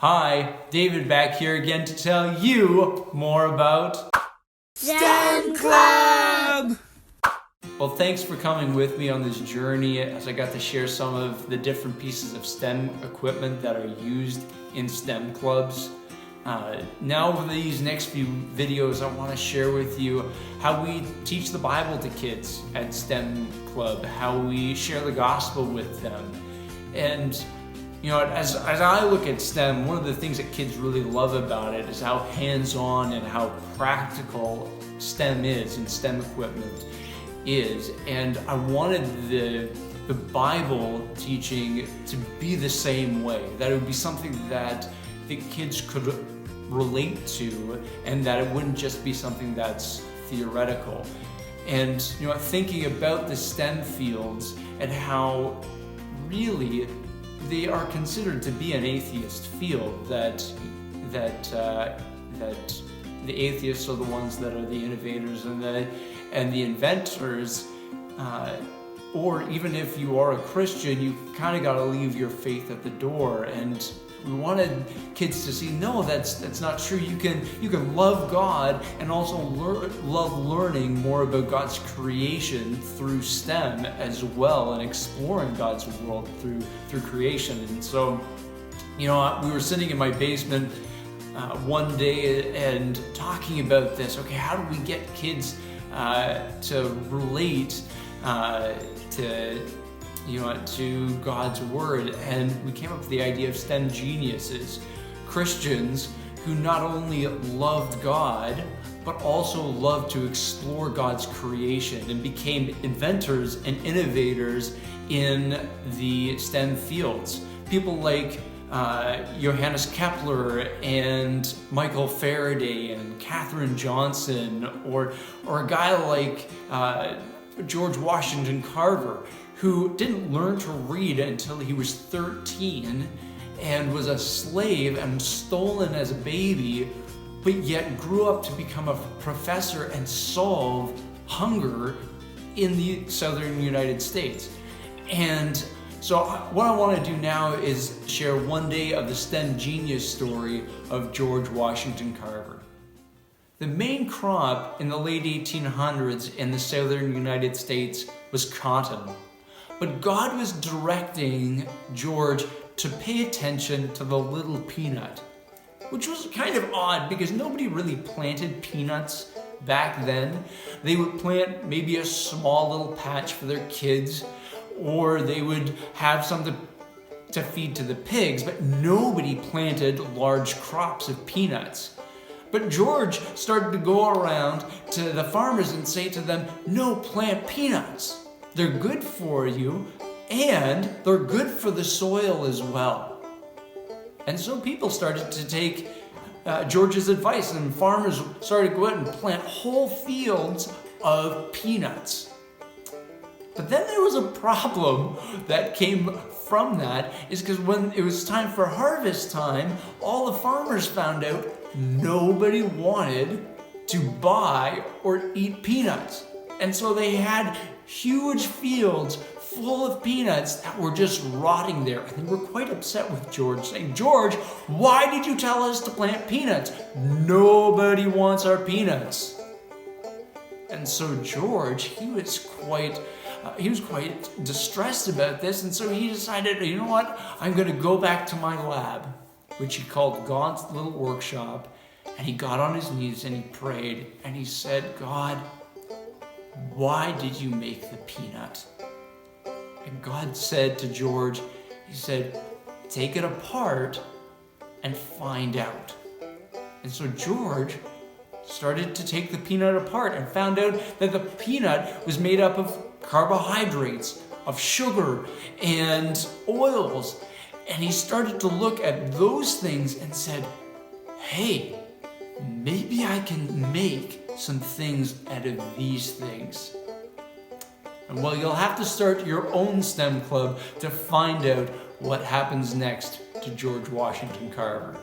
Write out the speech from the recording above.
Hi, David back here again to tell you more about STEM Club! Well, thanks for coming with me on this journey as I got to share some of the different pieces of STEM equipment that are used in STEM clubs. Now over these next few videos, I want to share with you how we teach the Bible to kids at STEM Club, how we share the gospel with them. And you know, as I look at STEM, one of the things that kids really love about it is how hands-on and how practical STEM is and STEM equipment is. And I wanted the Bible teaching to be the same way, that it would be something that the kids could relate to and that it wouldn't just be something that's theoretical. And you know, thinking about the STEM fields and how really they are considered to be an atheist field, that the atheists are the ones that are the innovators and the inventors, or even if you are a Christian, you kind of got to leave your faith at the door. And we wanted kids to see, no, that's not true. You can love God and also love learning more about God's creation through STEM as well, and exploring God's world through creation. And so, you know, we were sitting in my basement one day and talking about this. Okay, how do we get kids to relate to God's Word? And we came up with the idea of STEM geniuses, Christians who not only loved God, but also loved to explore God's creation and became inventors and innovators in the STEM fields. People like Johannes Kepler and Michael Faraday and Katherine Johnson, or a guy like George Washington Carver, who didn't learn to read until he was 13 and was a slave and stolen as a baby, but yet grew up to become a professor and solve hunger in the southern United States. And so what I want to do now is share one day of the STEM genius story of George Washington Carver. The main crop in the late 1800s in the southern United States was cotton. But God was directing George to pay attention to the little peanut, which was kind of odd because nobody really planted peanuts back then. They would plant maybe a small little patch for their kids, or they would have something to feed to the pigs, but nobody planted large crops of peanuts. But George started to go around to the farmers and say to them, no, plant peanuts. They're good for you, and they're good for the soil as well. And so people started to take George's advice, and farmers started to go out and plant whole fields of peanuts. But then there was a problem that came from that, is because when it was time for harvest time, all the farmers found out nobody wanted to buy or eat peanuts. And so they had huge fields full of peanuts that were just rotting there. And they were quite upset with George, saying, George, why did you tell us to plant peanuts? Nobody wants our peanuts. And so George, he was quite distressed about this. And so he decided, you know what? I'm going to go back to my lab, which he called God's little workshop. And he got on his knees and he prayed. And he said, God, why did you make the peanut? And God said to George, he said, take it apart and find out. And so George started to take the peanut apart and found out that the peanut was made up of carbohydrates, of sugar and oils. And he started to look at those things and said, hey, maybe I can make some things out of these things. And well, you'll have to start your own STEM club to find out what happens next to George Washington Carver.